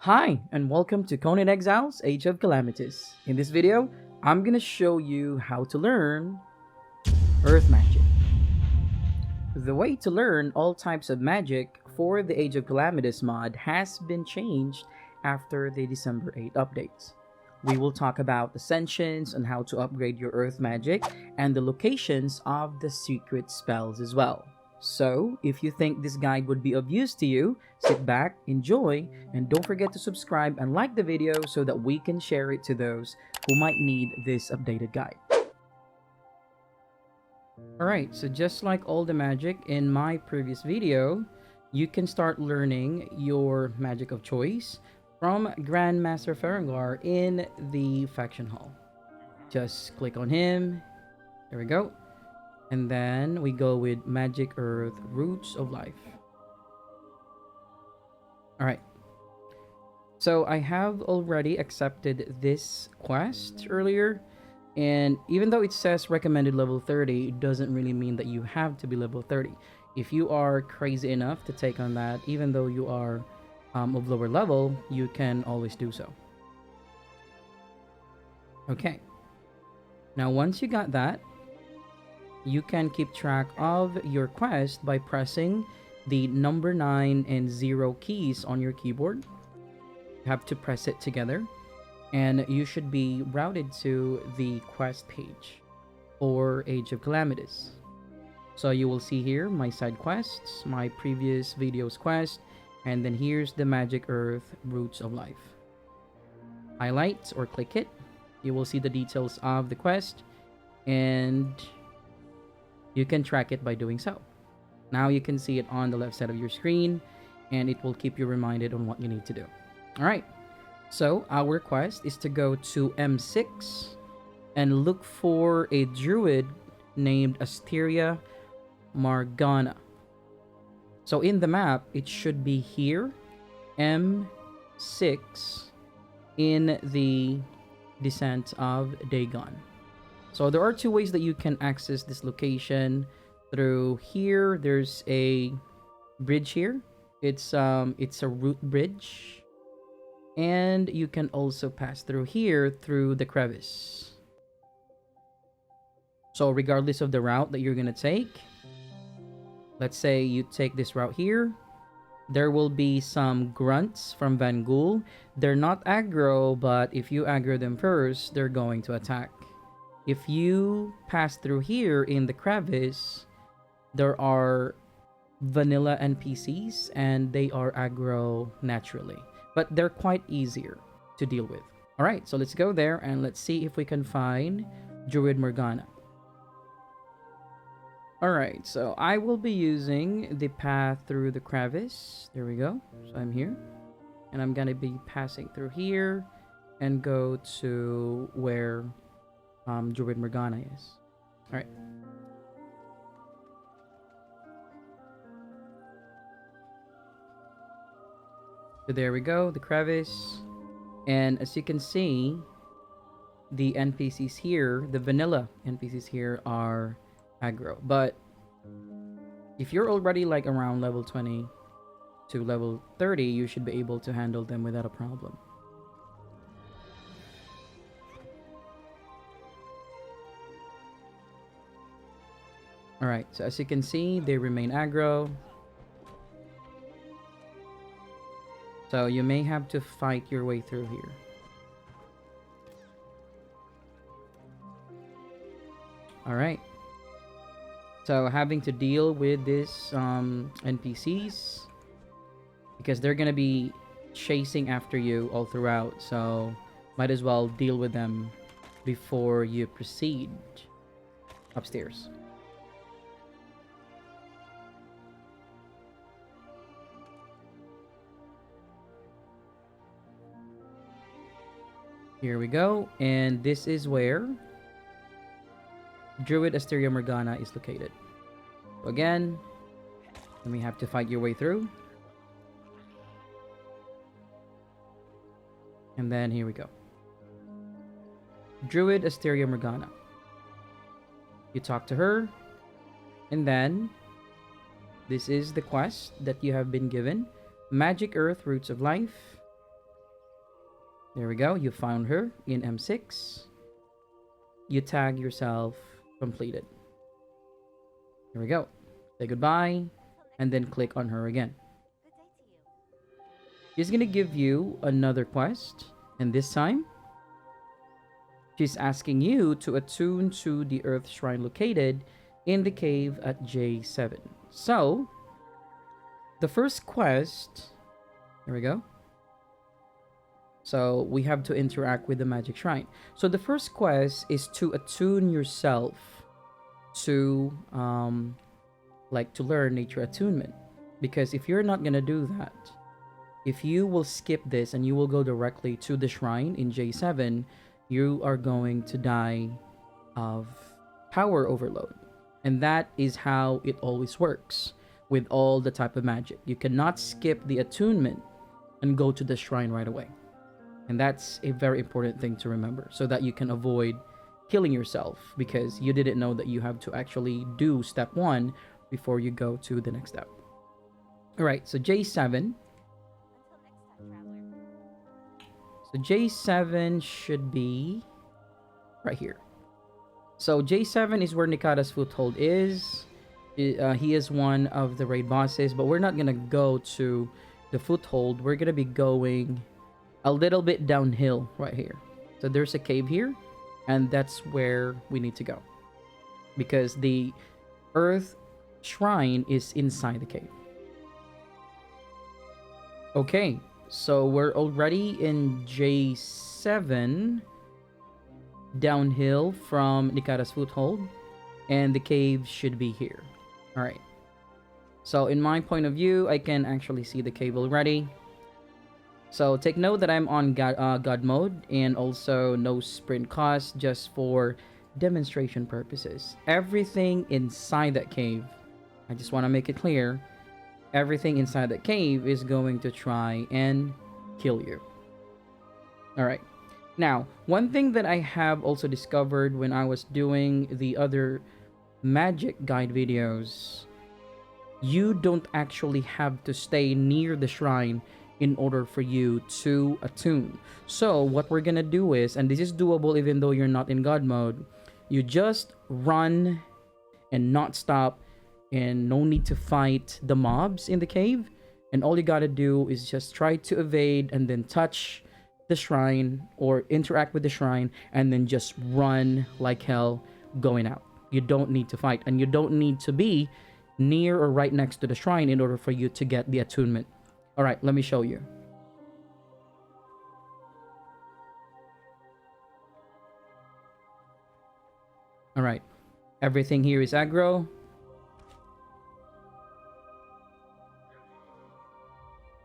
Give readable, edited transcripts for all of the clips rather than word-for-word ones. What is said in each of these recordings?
Hi, and welcome to Conan Exiles, Age of Calamitous. In this video, I'm gonna show you how to learn Earth Magic. The way to learn all types of magic for the Age of Calamitous mod has been changed after the December 8 updates. We will talk about Ascensions and how to upgrade your Earth Magic and the locations of the secret spells as well. So, if you think this guide would be of use to you, sit back, enjoy, and don't forget to subscribe and like the video so that we can share it to those who might need this updated guide. Alright, so just like all the magic in my previous video, you can start learning your magic of choice from Grandmaster Ferengar in the faction hall. Just click on him. There we go. And then we go with Magic Earth Roots of Life. Alright. So I have already accepted this quest earlier. And even though it says recommended level 30, it doesn't really mean that you have to be level 30. If you are crazy enough to take on that, even though you are of lower level, you can always do so. Okay. Now once you got that, you can keep track of your quest by pressing the number 9 and 0 keys on your keyboard. You have to press it together, and you should be routed to the quest page for Age of Calamitous. So you will see here my side quests, my previous video's quest, and then here's the Magic Earth Roots of Life. Highlight or click it. You will see the details of the quest, and you can track it by doing so. Now you can see it on the left side of your screen, and it will keep you reminded on what you need to do. Alright, so our quest is to go to M6 and look for a druid named Asteria Margona. So in the map, it should be here, M6, in the Descent of Dagon. So there are two ways that you can access this location. Through here, there's a bridge here. It's a root bridge. And you can also pass through here through the crevice. So regardless of the route that you're gonna take, let's say you take this route here, there will be some grunts from Van Ghoul. They're not aggro, but if you aggro them first, they're going to attack. If you pass through here in the crevice, there are vanilla NPCs and they are aggro naturally, but they're quite easier to deal with. Alright, so let's go there and let's see if we can find Druid Morgana. Alright, so I will be using the path through the crevice. There we go. So I'm here. And I'm gonna be passing through here and go to where Druid Morgana is. Alright. So there we go, the crevice. And as you can see, the NPCs here, the vanilla NPCs here are aggro. But if you're already like around level 20 to level 30, you should be able to handle them without a problem. Alright, so as you can see, they remain aggro. So you may have to fight your way through here. Alright. So having to deal with this NPCs, because they're gonna be chasing after you all throughout, so might as well deal with them before you proceed upstairs. Here we go, and this is where Druid Asteria Morgana is located. So again, then we have to fight your way through. And then here we go. Druid Asteria Morgana. You talk to her, and then this is the quest that you have been given. Magic Earth Roots of Life. There we go. You found her in M6. You tag yourself completed. Here we go. Say goodbye and then click on her again. She's gonna give you another quest, and this time she's asking you to attune to the Earth Shrine located in the cave at J7. So, the first quest, here we go. So, we have to interact with the magic shrine. So, the first quest is to attune yourself to, to learn nature attunement. Because if you're not gonna do that, if you will skip this and you will go directly to the shrine in J7, you are going to die of power overload. And that is how it always works with all the type of magic. You cannot skip the attunement and go to the shrine right away. And that's a very important thing to remember so that you can avoid killing yourself because you didn't know that you have to actually do step 1 before you go to the next step. All right, so J7. So J7 should be right here. So J7 is where Nikata's foothold is. He is one of the raid bosses, but we're not gonna go to the foothold. We're gonna be going a little bit downhill right here. So there's a cave here, and that's where we need to go. Because the Earth Shrine is inside the cave. Okay, so we're already in J7, downhill from Nikata's foothold, and the cave should be here. Alright, so in my point of view, I can actually see the cave already. So take note that I'm on God mode, and also no sprint cost, just for demonstration purposes. Everything inside that cave, I just want to make it clear, everything inside that cave is going to try and kill you. Alright. Now, one thing that I have also discovered when I was doing the other magic guide videos, you don't actually have to stay near the shrine in order for you to attune. So what we're gonna do is, and this is doable even though you're not in God mode, you just run and not stop, and no need to fight the mobs in the cave, and all you gotta do is just try to evade and then touch the shrine or interact with the shrine and then just run like hell going out. You don't need to fight, and you don't need to be near or right next to the shrine in order for you to get the attunement. All right, let me show you. All right, everything here is aggro.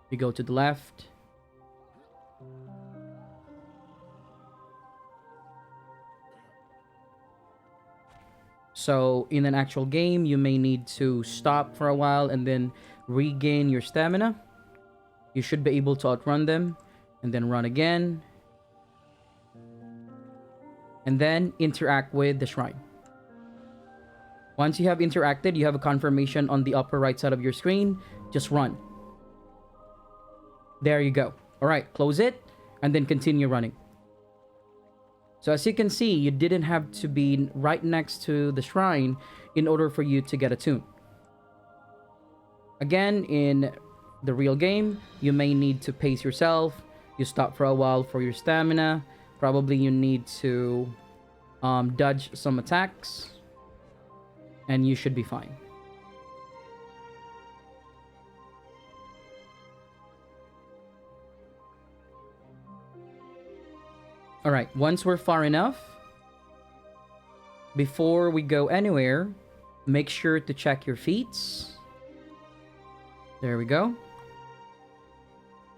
You go to the left. So in an actual game, you may need to stop for a while and then regain your stamina. You should be able to outrun them and then run again. And then interact with the shrine. Once you have interacted, you have a confirmation on the upper right side of your screen. Just run. There you go. All right, close it and then continue running. So as you can see, you didn't have to be right next to the shrine in order for you to get attuned. Again, in the real game, you may need to pace yourself. You stop for a while for your stamina. Probably you need to dodge some attacks. And you should be fine. Alright, once we're far enough, before we go anywhere, make sure to check your feats. There we go.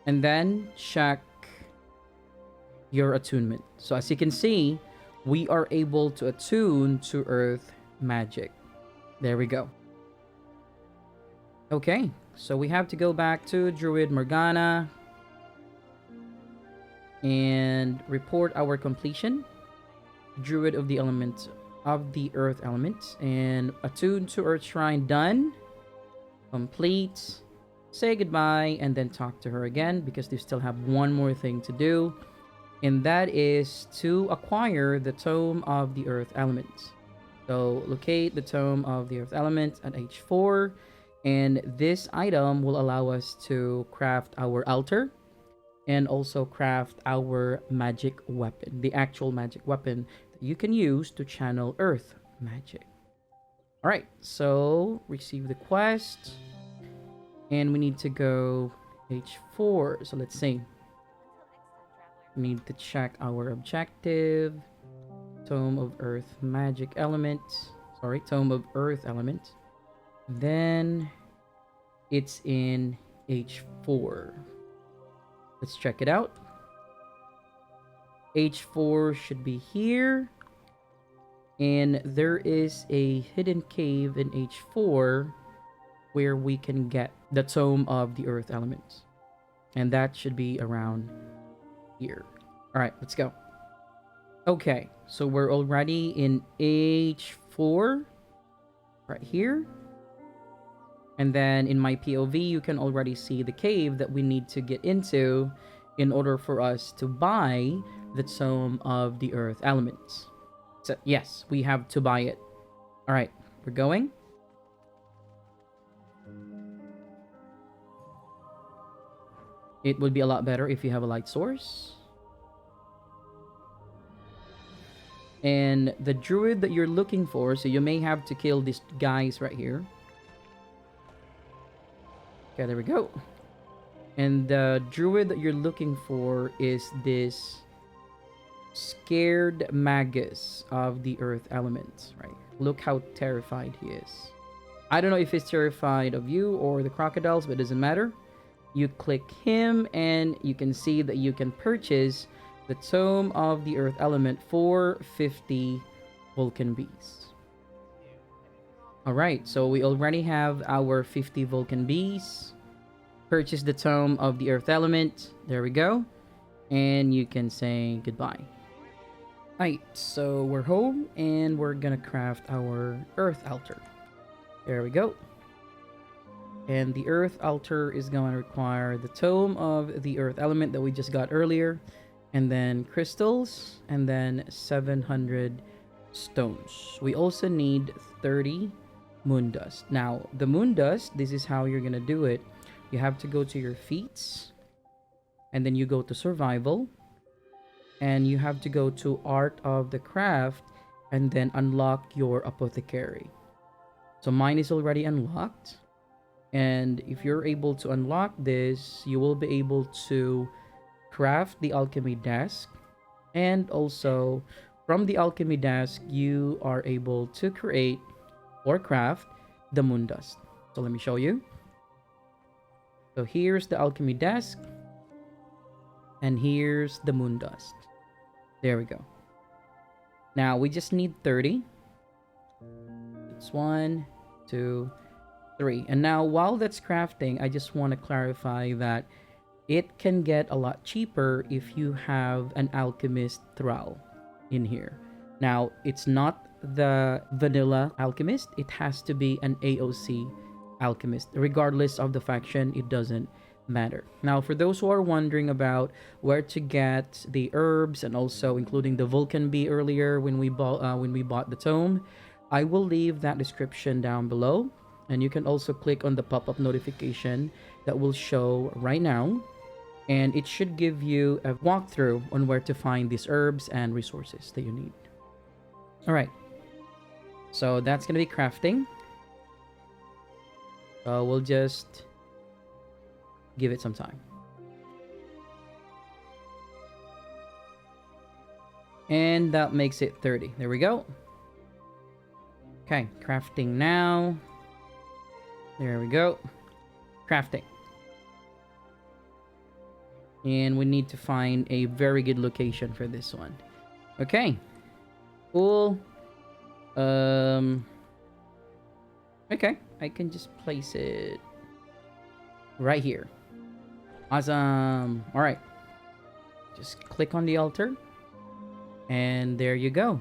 And then check your attunement. So as you can see, we are able to attune to Earth magic. There we go. Okay, so we have to go back to Druid Margona and report our completion. Druid of the element of the Earth element, and attune to Earth Shrine done. Complete. Say goodbye and then talk to her again because they still have one more thing to do. and that is to acquire the Tome of the Earth Elements. So locate the Tome of the Earth Element at H4, and this item will allow us to craft our altar and also craft our magic weapon, the actual magic weapon that you can use to channel Earth magic. All right, so receive the quest, and we need to go H4. So let's see. We need to check our objective. Tome of Earth magic element. Sorry, Tome of Earth element. Then it's in H4. Let's check it out. H4 should be here. And there is a hidden cave in H4 where we can get the Tome of the Earth Elements. And that should be around here. Alright, let's go. Okay, so we're already in H4. Right here. And then in my POV, you can already see the cave that we need to get into in order for us to buy the Tome of the Earth Elements. So, yes, we have to buy it. Alright, we're going. It would be a lot better if you have a light source. And the druid that you're looking for, so you may have to kill these guys right here. Okay, there we go. And the druid that you're looking for is this scared Magus of the Earth Elements, right? Look how terrified he is. I don't know if he's terrified of you or the crocodiles, but it doesn't matter. You click him and you can see that you can purchase the Tome of the Earth Element for 50 Vulcan Bees. Alright, so we already have our 50 Vulcan Bees. Purchase the Tome of the Earth Element. There we go. And you can say goodbye. Alright, so we're home and we're gonna craft our Earth Altar. There we go. And the Earth Altar is going to require the Tome of the Earth Element that we just got earlier. And then crystals. And then 700 stones. We also need 30 moon dust. Now, the moon dust, this is how you're going to do it. You have to go to your feats. And then you go to survival. And you have to go to art of the craft. And then unlock your apothecary. So mine is already unlocked. And if you're able to unlock this, you will be able to craft the alchemy desk. And also, from the alchemy desk, you are able to create or craft the moon dust. So let me show you. So here's the alchemy desk. And here's the moon dust. There we go. Now, we just need 30. It's 1, 2, 3. And now, while that's crafting, I just want to clarify that it can get a lot cheaper if you have an alchemist thrall in here. Now, it's not the vanilla alchemist. It has to be an AOC alchemist. Regardless of the faction, it doesn't matter. Now, for those who are wondering about where to get the herbs and also including the Vulcan bee earlier when we bought the tome, I will leave that description down below. And you can also click on the pop-up notification that will show right now. And it should give you a walkthrough on where to find these herbs and resources that you need. Alright. So that's going to be crafting. So we'll just give it some time. And that makes it 30. There we go. Okay, crafting now. There we go. Crafting. And we need to find a very good location for this one. Okay. Cool. Okay, I can just place it right here. Awesome. All right. Just click on the altar. And there you go.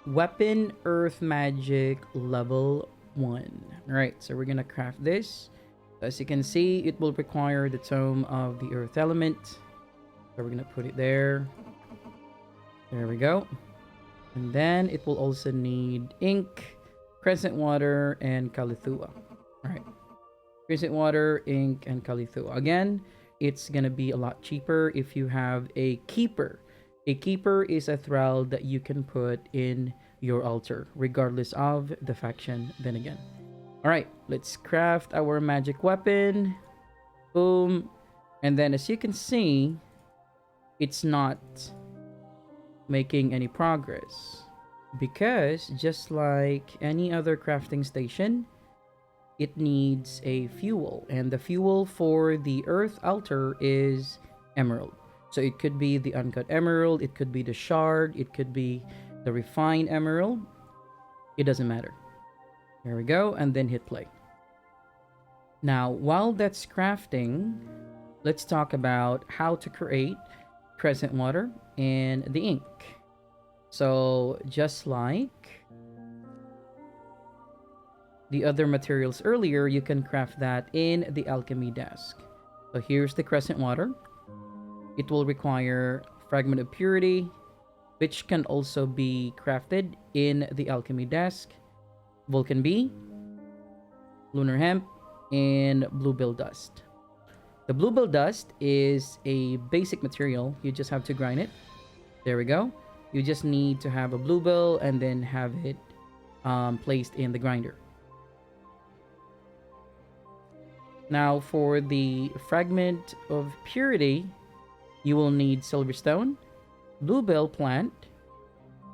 Weapon Earth Magic level 1. Alright, so we're gonna craft this. As you can see, it will require the Tome of the Earth Element. So we're gonna put it there. There we go. And then it will also need ink, crescent water, and Kalithua. Alright. Crescent water, ink, and Kalithua. Again, it's gonna be a lot cheaper if you have a keeper. A keeper is a thrall that you can put in your altar, regardless of the faction, then again. Alright, let's craft our magic weapon. Boom. And then as you can see, it's not making any progress. Because just like any other crafting station, it needs a fuel. And the fuel for the earth altar is emerald. So it could be the uncut emerald, it could be the shard, it could be the refined emerald. It doesn't matter. There we go, and then hit play. Now, while that's crafting, let's talk about how to create crescent water and the ink. So, just like the other materials earlier, you can craft that in the alchemy desk. So here's the crescent water. It will require fragment of purity, which can also be crafted in the alchemy desk, Vulcan bee, lunar hemp, and bluebill dust. The bluebill dust is a basic material. You just have to grind it. There we go. You just need to have a bluebill and then have it placed in the grinder. Now for the fragment of purity, you will need silverstone, bluebill plant,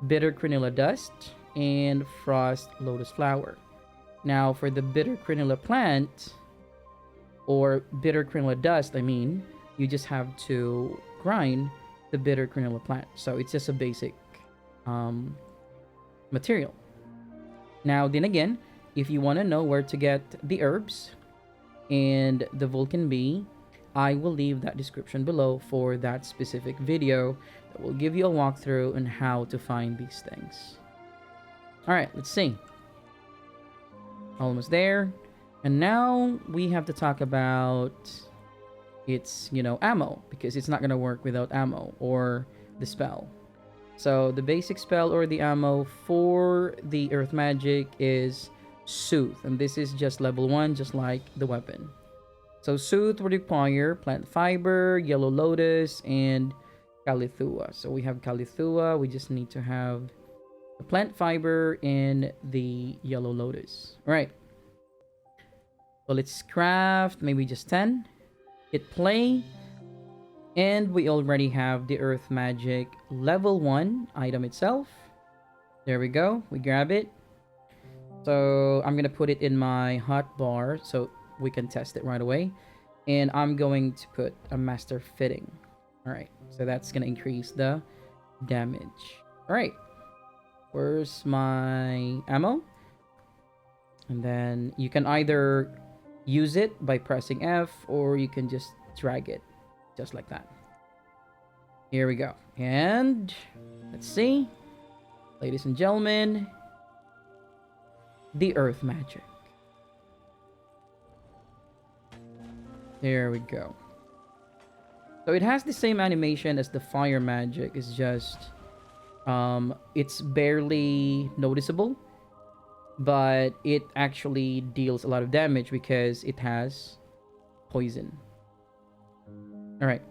bitter crenula dust, and frost lotus flower. Now for the bitter crenula plant, or bitter crenula dust, you just have to grind the bitter crenula plant. So it's just a basic material. Now then again, if you want to know where to get the herbs and the Vulcan bee, I will leave that description below for that specific video that will give you a walkthrough on how to find these things. Alright, let's see. Almost there. And now we have to talk about its, ammo, because it's not going to work without ammo or the spell. So the basic spell or the ammo for the earth magic is Soothe, and this is just level 1, just like the weapon. So Soothe would require plant fiber, yellow lotus, and Kalithua. So we have Kalithua, we just need to have the plant fiber and the yellow lotus. All right. So let's craft maybe just 10. Hit play. And we already have the earth magic level 1 item itself. There we go. We grab it. So I'm going to put it in my hotbar so we can test it right away. And I'm going to put a master fitting. Alright, so that's going to increase the damage. Alright, where's my ammo? And then you can either use it by pressing F, or you can just drag it, just like that. Here we go. And let's see. Ladies and gentlemen, the earth magic. There we go. So it has the same animation as the fire magic. It's just it's barely noticeable, but it actually deals a lot of damage because it has poison. All right.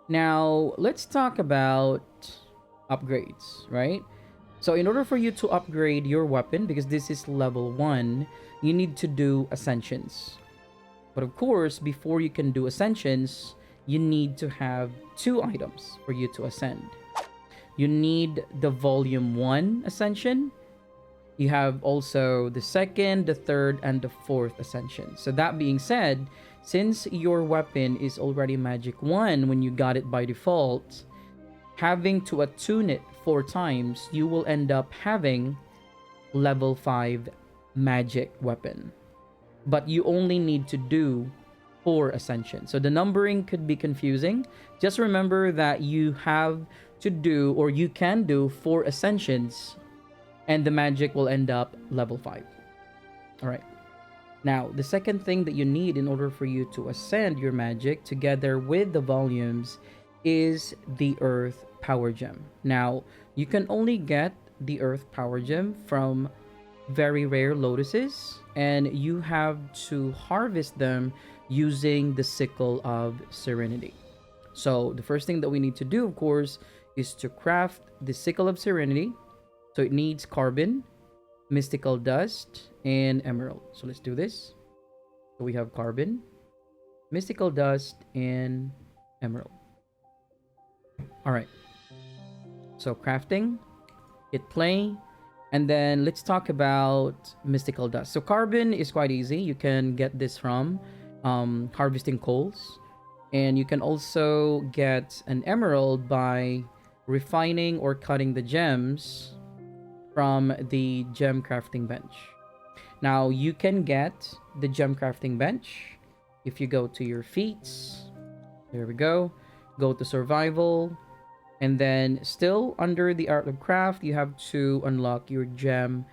Now let's talk about upgrades, right? So in order for you to upgrade your weapon, because this is level 1, you need to do Ascensions. But of course, before you can do Ascensions, you need to have 2 items for you to ascend. You need the Volume 1 Ascension. You have also the 2nd, the 3rd, and the 4th Ascension. So that being said, since your weapon is already Magic 1 when you got it by default, having to attune it 4 times, you will end up having level 5 magic weapon. But you only need to do 4 Ascension. So the numbering could be confusing. Just remember that you have to do, or you can do 4 Ascensions, and the magic will end up level 5. Alright. Now, the second thing that you need in order for you to ascend your magic together with the volumes is the Earth Power Gem. Now, you can only get the Earth Power Gem from very rare lotuses, and you have to harvest them using the Sickle of Serenity. So, the first thing that we need to do, of course, is to craft the Sickle of Serenity. So, it needs carbon, mystical dust, and emerald. So, let's do this. So, we have carbon, mystical dust, and emerald. All right. So crafting, hit play, and then let's talk about mystical dust. So carbon is quite easy. You can get this from harvesting coals, and you can also get an emerald by refining or cutting the gems from the gem crafting bench. Now you can get the gem crafting bench if you go to your feats. There we go. Go to survival, and then still under the art of craft, you have to unlock your gem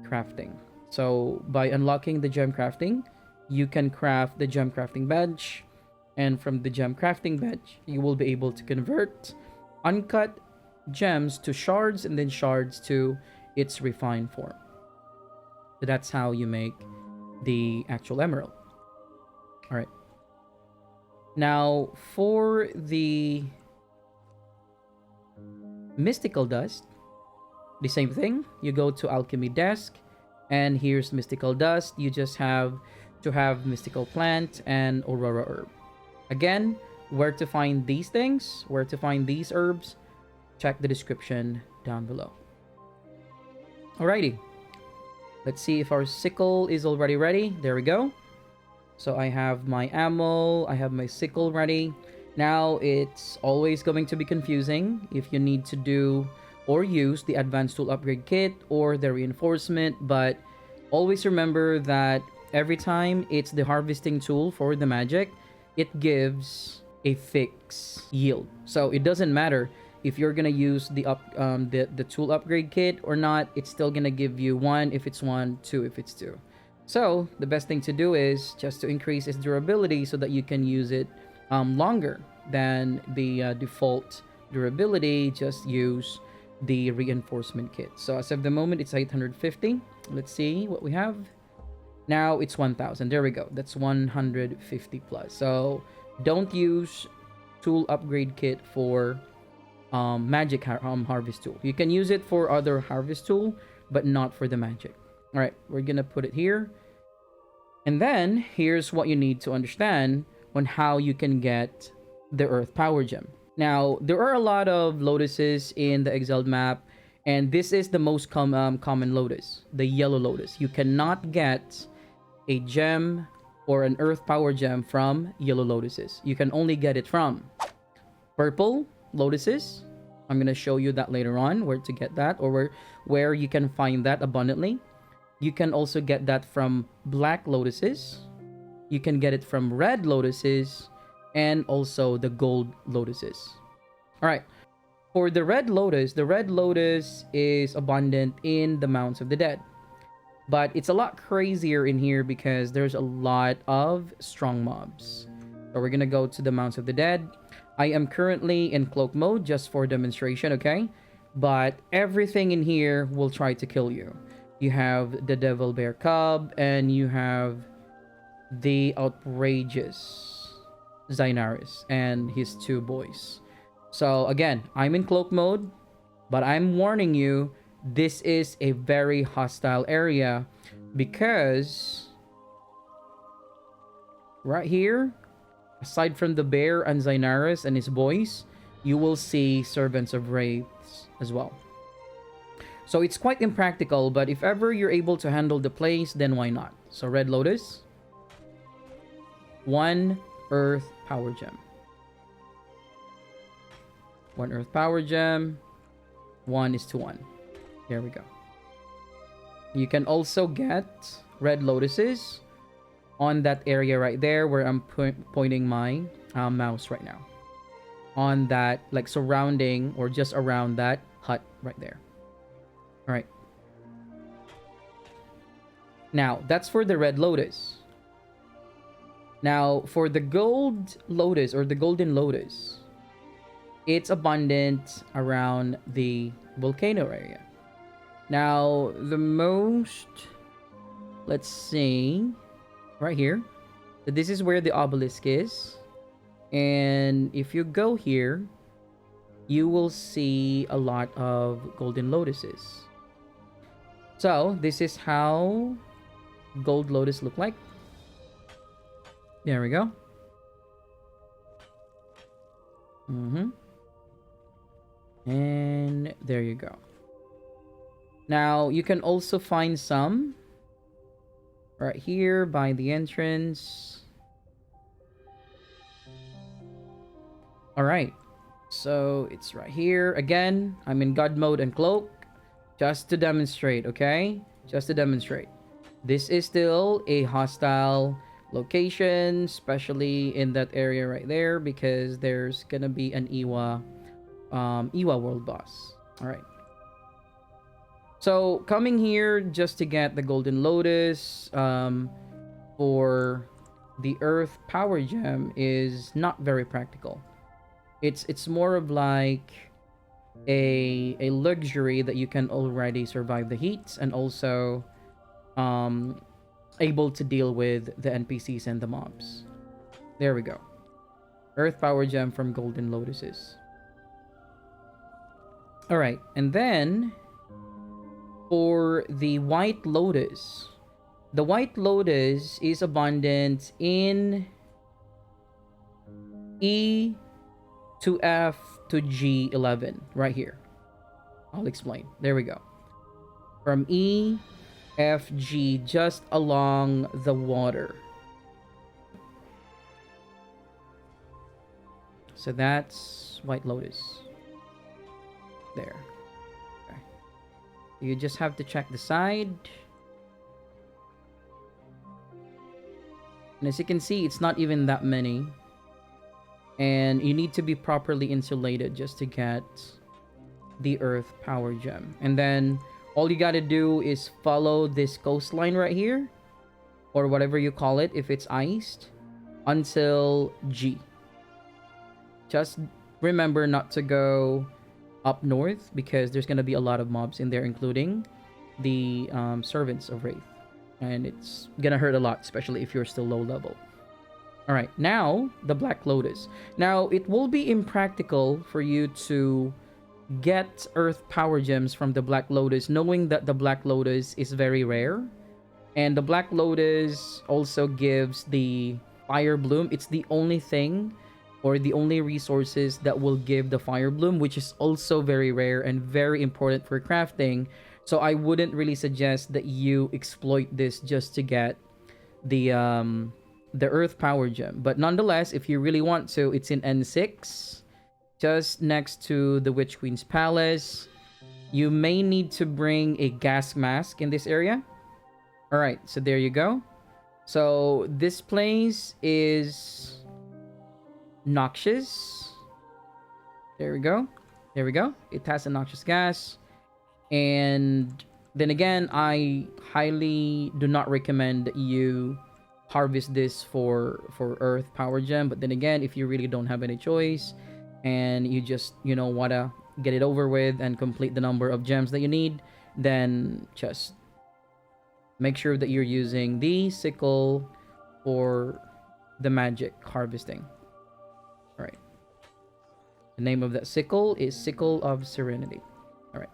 crafting. So by unlocking the gem crafting, you can craft the gem crafting bench, and from the gem crafting bench, you will be able to convert uncut gems to shards, and then shards to its refined form. So that's how you make the actual emerald. All right. Now, for the mystical dust, the same thing. You go to alchemy desk, and here's mystical dust. You just have to have mystical plant and aurora herb. Again, where to find these things, where to find these herbs, check the description down below. Alrighty. Let's see if our sickle is already ready. There we go. So I have my ammo, I have my sickle ready. Now it's always going to be confusing if you need to do or use the advanced tool upgrade kit or the reinforcement, but always remember that every time it's the harvesting tool for the magic, it gives a fixed yield. So it doesn't matter if you're gonna use the tool upgrade kit or not. It's still gonna give you 1 if it's 1, 2 if it's 2. So the best thing to do is just to increase its durability so that you can use it longer than the default durability. Just use the reinforcement kit. So as of the moment, it's 850. Let's see what we have. Now it's 1000. There we go. That's 150 plus. So don't use tool upgrade kit for magic harvest tool. You can use it for other harvest tool, but not for the magic. All right, we're gonna put it here. And then here's what you need to understand on how you can get the Earth Power Gem. Now, there are a lot of lotuses in the exiled map, and this is the most common lotus, the yellow lotus. You cannot get a gem or an Earth Power Gem from yellow lotuses. You can only get it from purple lotuses. I'm gonna show you that later on, where to get that, or where you can find that abundantly. You can also get that from black lotuses. You can get it from red lotuses, and also the gold lotuses. All right. For the red lotus is abundant in the Mounds of the Dead. But it's a lot crazier in here because there's a lot of strong mobs. So we're gonna go to the Mounds of the Dead. I am currently in cloak mode just for demonstration, okay? But everything in here will try to kill you. You have the Devil Bear Cub, and you have the outrageous Zynaris and his 2 boys. So again, I'm in cloak mode, but I'm warning you, this is a very hostile area because right here, aside from the bear and Zynaris and his boys, you will see servants of wraiths as well. So it's quite impractical, but if ever you're able to handle the place, then why not? So red lotus, 1 Earth Power Gem. 1 Earth Power Gem, 1:1. There we go. You can also get red lotuses on that area right there where I'm pointing my mouse right now. On that, like surrounding or just around that hut right there. All right. Now, that's for the red lotus. Now, for the gold lotus or the golden lotus, it's abundant around the volcano area. Now, the most, let's see, right here. So this is where the obelisk is. And if you go here, you will see a lot of golden lotuses. So this is how gold lotus look like. There we go. And there you go. Now you can also find some right here by the entrance. All right, so it's right here. Again, I'm in God mode and cloak just to demonstrate, okay? Just to demonstrate. This is still a hostile location, especially in that area right there, because there's gonna be an Iwa world boss. All right. So coming here just to get the golden lotus for the earth power gem is not very practical. It's more of like a luxury that you can already survive the heat and also able to deal with the NPCs and the mobs. There we go. Earth power gem from golden lotuses. All right, and then for the white lotus, the white lotus is abundant in E to F to G11 right here. I'll explain. There we go. From E, F, G, just along the water. So that's white lotus. There. Okay. You just have to check the side. And as you can see, it's not even that many. And you need to be properly insulated just to get the earth power gem. And then all you gotta do is follow this coastline right here, or whatever you call it if it's iced, until G. Just remember not to go up north because there's gonna be a lot of mobs in there, including the servants of Wraith. And it's gonna hurt a lot, especially if you're still low level. Alright, now, the Black Lotus. Now, it will be impractical for you to get Earth Power Gems from the Black Lotus, knowing that the Black Lotus is very rare. And the Black Lotus also gives the Fire Bloom. It's the only thing, or the only resources that will give the Fire Bloom, which is also very rare and very important for crafting. So I wouldn't really suggest that you exploit this just to get the Earth Power Gem. But nonetheless, if you really want to, it's in N6, just next to the Witch Queen's Palace. You may need to bring a gas mask in this area. Alright, so there you go. So this place is noxious. There we go. There we go. It has a noxious gas. And then again, I highly do not recommend that you harvest this for Earth Power Gem. But then again, if you really don't have any choice and you just, wanna get it over with and complete the number of gems that you need, then just make sure that you're using the Sickle for the magic harvesting. All right. The name of that Sickle is Sickle of Serenity. All right.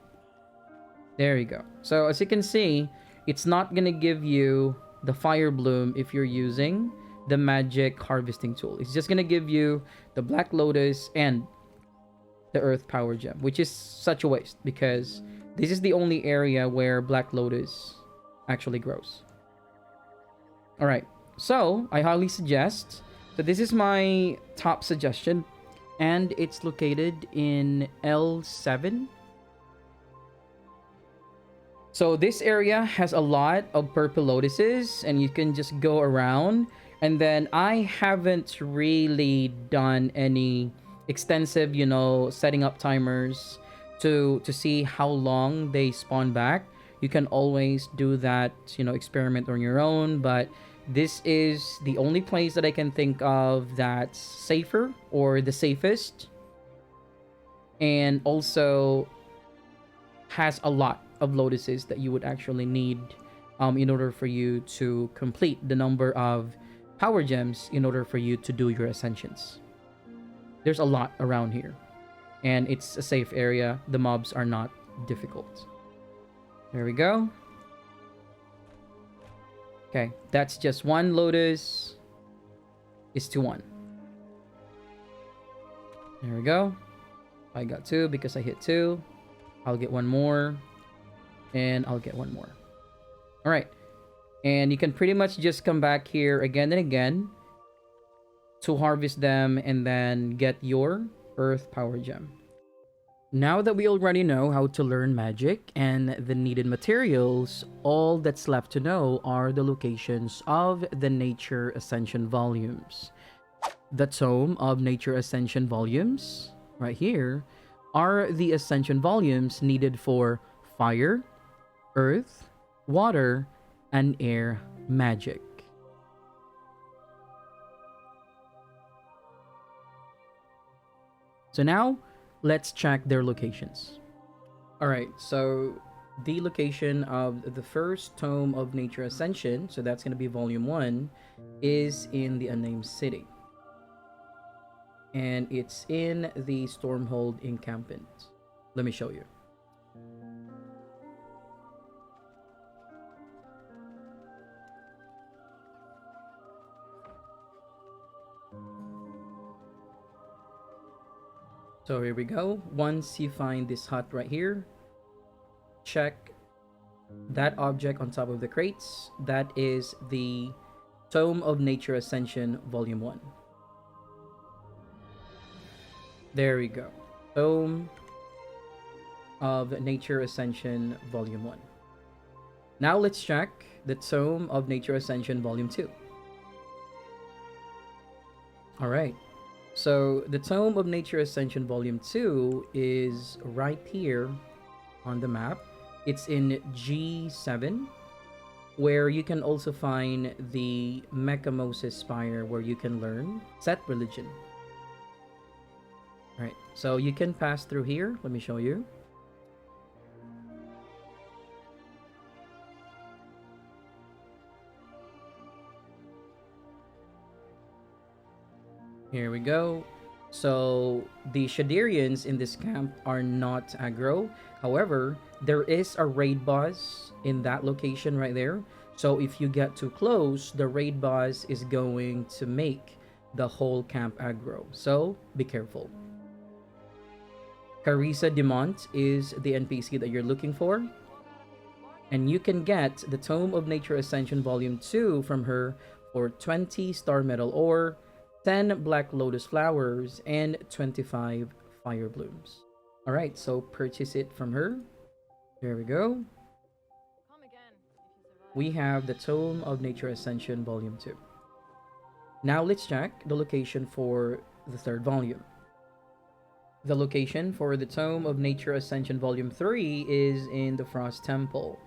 There you go. So as you can see, it's not gonna give you the Fire Bloom if you're using the magic harvesting tool. It's just gonna give you the Black Lotus and the Earth Power Gem, which is such a waste because this is the only area where Black Lotus actually grows. All right, so I highly suggest, so this is my top suggestion, and it's located in L7. So this area has a lot of purple lotuses and you can just go around. And then I haven't really done any extensive, setting up timers to see how long they spawn back. You can always do that, experiment on your own. But this is the only place that I can think of that's safer or the safest. and also has a lot of lotuses that you would actually need in order for you to complete the number of power gems in order for you to do your ascensions. There's a lot around here, and it's a safe area. The mobs are not difficult. There we go. Okay, that's just one lotus. Is to one. There we go. I got two because I hit two. I'll get one more. And I'll get one more. Alright. And you can pretty much just come back here again and again to harvest them and then get your Earth Power Gem. Now that we already know how to learn magic and the needed materials, all that's left to know are the locations of the Nature Ascension volumes. The Tome of Nature Ascension volumes, right here, are the Ascension volumes needed for fire, earth, water, and air magic. So now, let's check their locations. Alright, so the location of the first Tome of Nature Ascension, so that's going to be Volume 1, is in the Unnamed City. And it's in the Stormhold encampment. Let me show you. So here we go. Once you find this hut right here, check that object on top of the crates. That is the Tome of Nature Ascension Volume 1. There we go. Tome of Nature Ascension Volume 1. Now let's check the Tome of Nature Ascension Volume 2. Alright. So the Tome of Nature Ascension Volume 2 is right here on the map. It's in G7, where you can also find the Mechamosis Spire, where you can learn Set Religion. Alright, so you can pass through here. Let me show you. Here we go. So the Shadirians in this camp are not aggro. However, there is a raid boss in that location right there. So if you get too close, the raid boss is going to make the whole camp aggro. So be careful. Carissa Demont is the NPC that you're looking for. And you can get the Tome of Nature Ascension Volume 2 from her for 20 Star Metal Ore, 10 Black Lotus Flowers, and 25 Fire Blooms. Alright, so purchase it from her. There we go. We have the Tome of Nature Ascension Volume 2. Now let's check the location for the third volume. The location for the Tome of Nature Ascension Volume 3 is in the Frost Temple.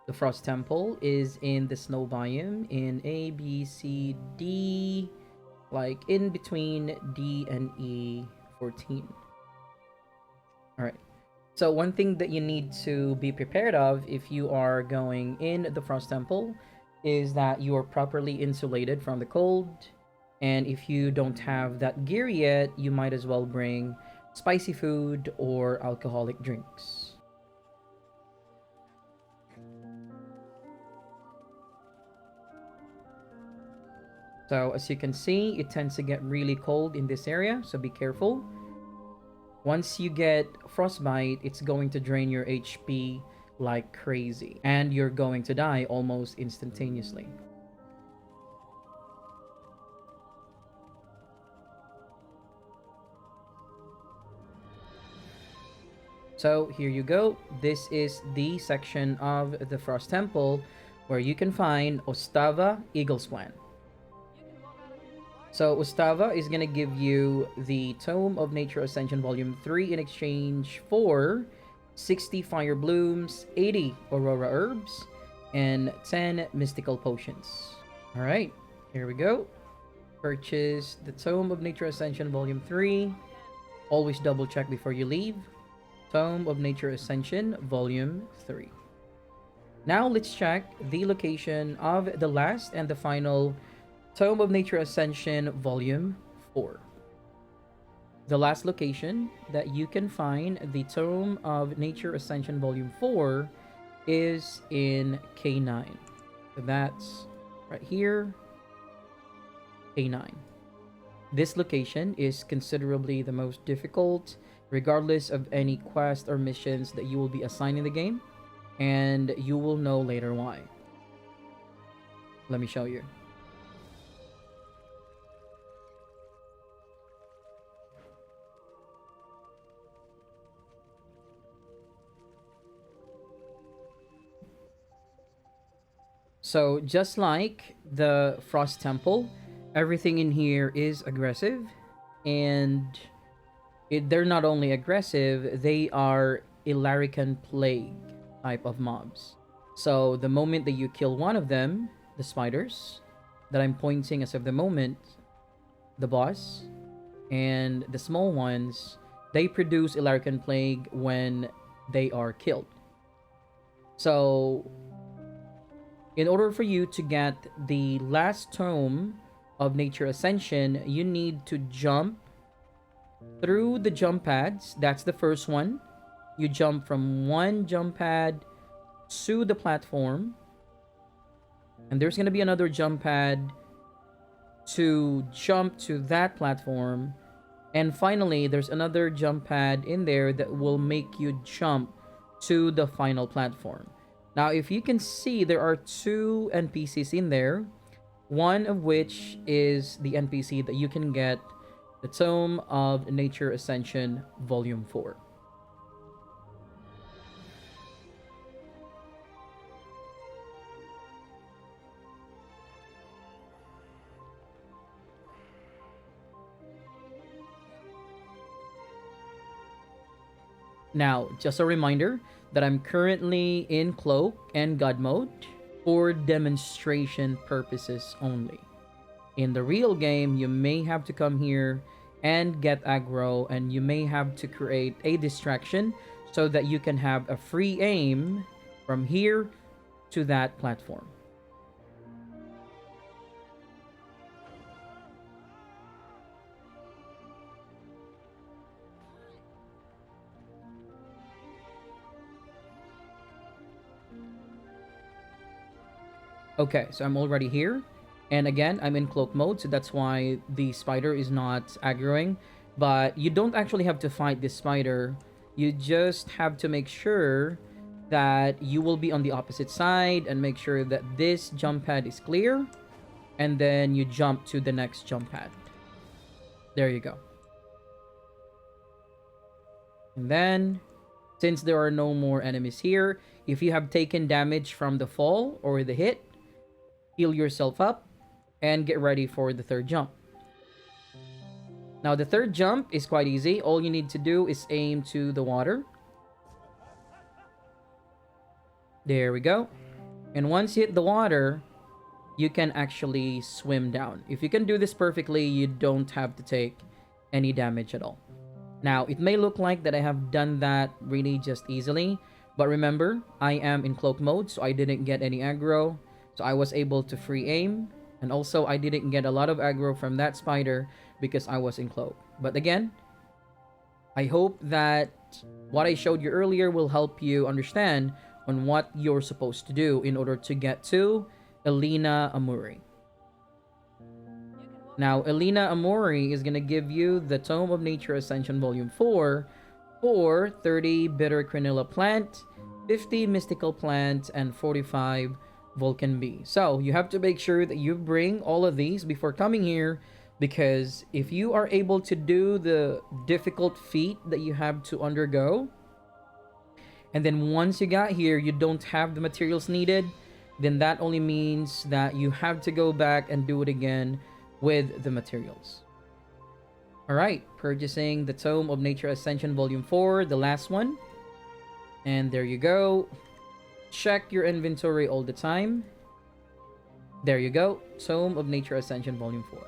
The Frost Temple is in the Snow Biome in A, B, C, D, like in between D and E14. Alright, so one thing that you need to be prepared of if you are going in the Frost Temple is that you are properly insulated from the cold. And if you don't have that gear yet, you might as well bring spicy food or alcoholic drinks. So as you can see, it tends to get really cold in this area, so be careful. Once you get frostbite, it's going to drain your HP like crazy, and you're going to die almost instantaneously. So here you go. This is the section of the Frost Temple where you can find Ostava Eagleswan. So Ostava is going to give you the Tome of Nature Ascension Volume 3 in exchange for 60 Fire Blooms, 80 Aurora Herbs, and 10 Mystical Potions. Alright, here we go. Purchase the Tome of Nature Ascension Volume 3. Always double check before you leave. Tome of Nature Ascension, Volume 3. Now let's check the location of the last and the final Tome of Nature Ascension, Volume 4. The last location that you can find the Tome of Nature Ascension, Volume 4 is in K9. So that's right here, K9. This location is considerably the most difficult, regardless of any quest or missions that you will be assigned in the game, and you will know later why. Let me show you. So just like the Frost Temple, everything in here is aggressive, and they're not only aggressive, they are Ilarican Plague type of mobs. So the moment that you kill one of them, the spiders that I'm pointing as of the moment, the boss, and the small ones, they produce Ilarican Plague when they are killed. So in order for you to get the last tome of Nature Ascension, you need to jump through the jump pads. That's the first one. You jump from one jump pad to the platform, and there's going to be another jump pad to jump to that platform, and finally there's another jump pad in there that will make you jump to the final platform. Now, if you can see, there are two NPCs in there, one of which is the NPC that you can get the Tome of Nature Ascension Volume 4. Now, just a reminder that I'm currently in Cloak and God mode for demonstration purposes only. In the real game, you may have to come here and get aggro, and you may have to create a distraction so that you can have a free aim from here to that platform. Okay, so I'm already here. And again, I'm in cloak mode, so that's why the spider is not aggroing. But you don't actually have to fight this spider. You just have to make sure that you will be on the opposite side and make sure that this jump pad is clear. And then you jump to the next jump pad. There you go. And then, since there are no more enemies here, if you have taken damage from the fall or the hit, heal yourself up and get ready for the third jump. Now, the third jump is quite easy. All you need to do is aim to the water. There we go. And once you hit the water, you can actually swim down. If you can do this perfectly, you don't have to take any damage at all. Now, it may look like that I have done that really just easily, but remember, I am in cloak mode, so I didn't get any aggro. So I was able to free aim, and also I didn't get a lot of aggro from that spider because I was in cloak. But again, I hope that what I showed you earlier will help you understand on what you're supposed to do in order to get to Elena Amuri. Now, Elena Amuri is going to give you the Tome of Nature Ascension Volume 4 for 30 Bitter Crenilla Plant, 50 Mystical Plant, and 45 Vulcan Bee. So, you have to make sure that you bring all of these before coming here, because if you are able to do the difficult feat that you have to undergo, and then once you got here, you don't have the materials needed, then that only means that you have to go back and do it again with the materials. Alright, purchasing the Tome of Nature Ascension Volume 4, the last one. And there you go. Check your inventory all the time. There you go. Tome of Nature Ascension Volume 4.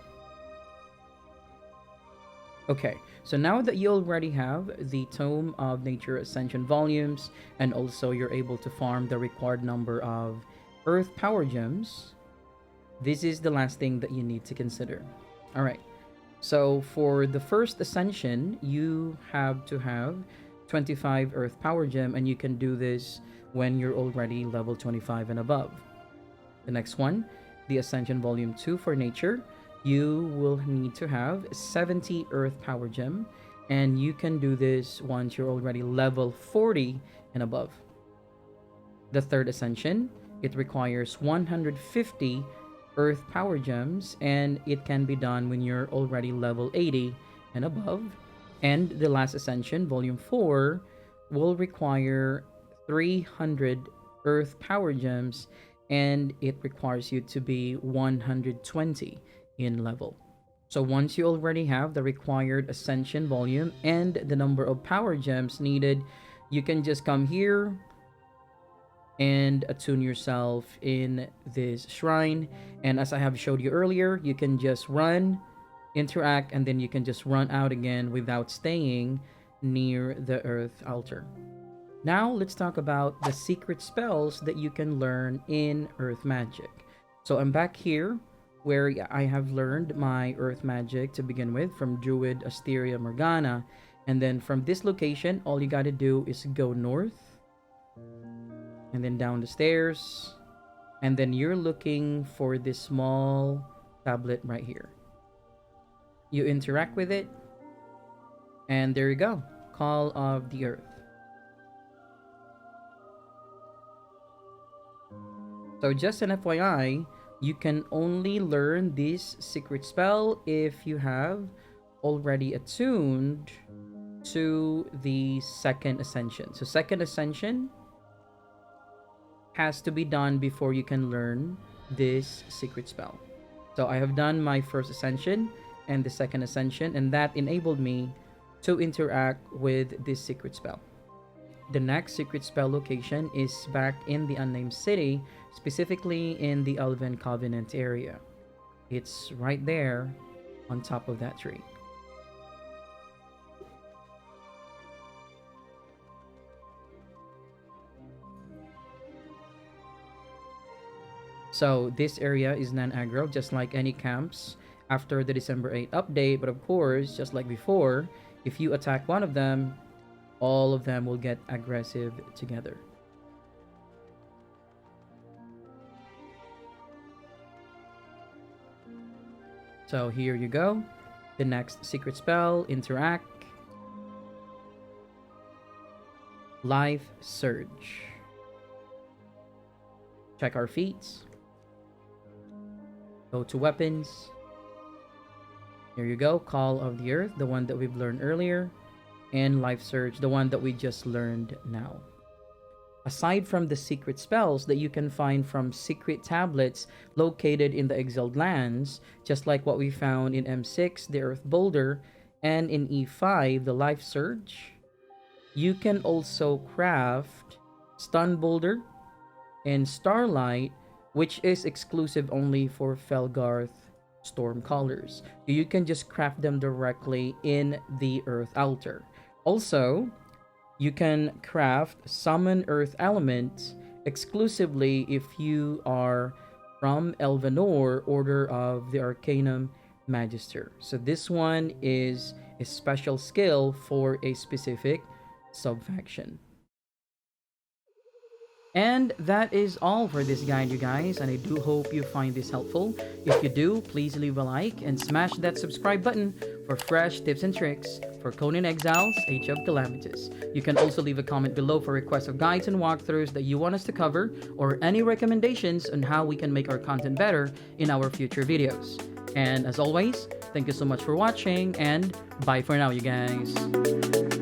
Okay, so now that you already have the Tome of Nature Ascension volumes, and also you're able to farm the required number of Earth Power Gems, this is the last thing that you need to consider. Alright, so for the first Ascension, you have to have 25 Earth Power Gem, and you can do this when you're already level 25 and above. The next one, the Ascension Volume 2 for Nature, you will need to have 70 Earth Power Gem, and you can do this once you're already level 40 and above. The third Ascension, it requires 150 Earth Power Gems, and it can be done when you're already level 80 and above. And the last Ascension, Volume 4, will require 300 Earth Power Gems, and it requires you to be 120 in level. So once you already have the required Ascension volume and the number of Power Gems needed, you can just come here and attune yourself in this shrine. And as I have showed you earlier, you can just run, interact, and then you can just run out again without staying near the Earth altar. Now let's talk about the secret spells that you can learn in Earth Magic. So I'm back here where I have learned my Earth Magic to begin with from Druid, Asteria, Margona. And then from this location, all you gotta do is go north and then down the stairs. And then you're looking for this small tablet right here. You interact with it, and there you go. Call of the Earth. So just an FYI, you can only learn this secret spell if you have already attuned to the second Ascension. So second Ascension has to be done before you can learn this secret spell. So I have done my first Ascension and the second Ascension, and that enabled me to interact with this secret spell. The next secret spell location is back in the Unnamed City, specifically in the Elven Covenant area. It's right there on top of that tree. So this area is non-aggro, just like any camps after the December 8th update. But of course, just like before, if you attack one of them, all of them will get aggressive together. So here you go. The next secret spell, interact. Life Surge. Check our feats. Go to weapons. Here you go. Call of the Earth, the one that we've learned earlier. And Life Surge, the one that we just learned now. Aside from the secret spells that you can find from secret tablets located in the exiled lands, just like what we found in M6, the Earth Boulder, and in E5, the Life Surge, you can also craft Stun Boulder and Starlight, which is exclusive only for Felgarth Stormcallers. You can just craft them directly in the Earth Altar. Also, you can craft Summon Earth Element exclusively if you are from Elvenor, Order of the Arcanum Magister. So this one is a special skill for a specific subfaction. And that is all for this guide, you guys, and I do hope you find this helpful. If you do, please leave a like and smash that subscribe button for fresh tips and tricks for Conan Exiles, Age of Calamitous. You can also leave a comment below for requests of guides and walkthroughs that you want us to cover, or any recommendations on how we can make our content better in our future videos. And as always, thank you so much for watching, and bye for now, you guys.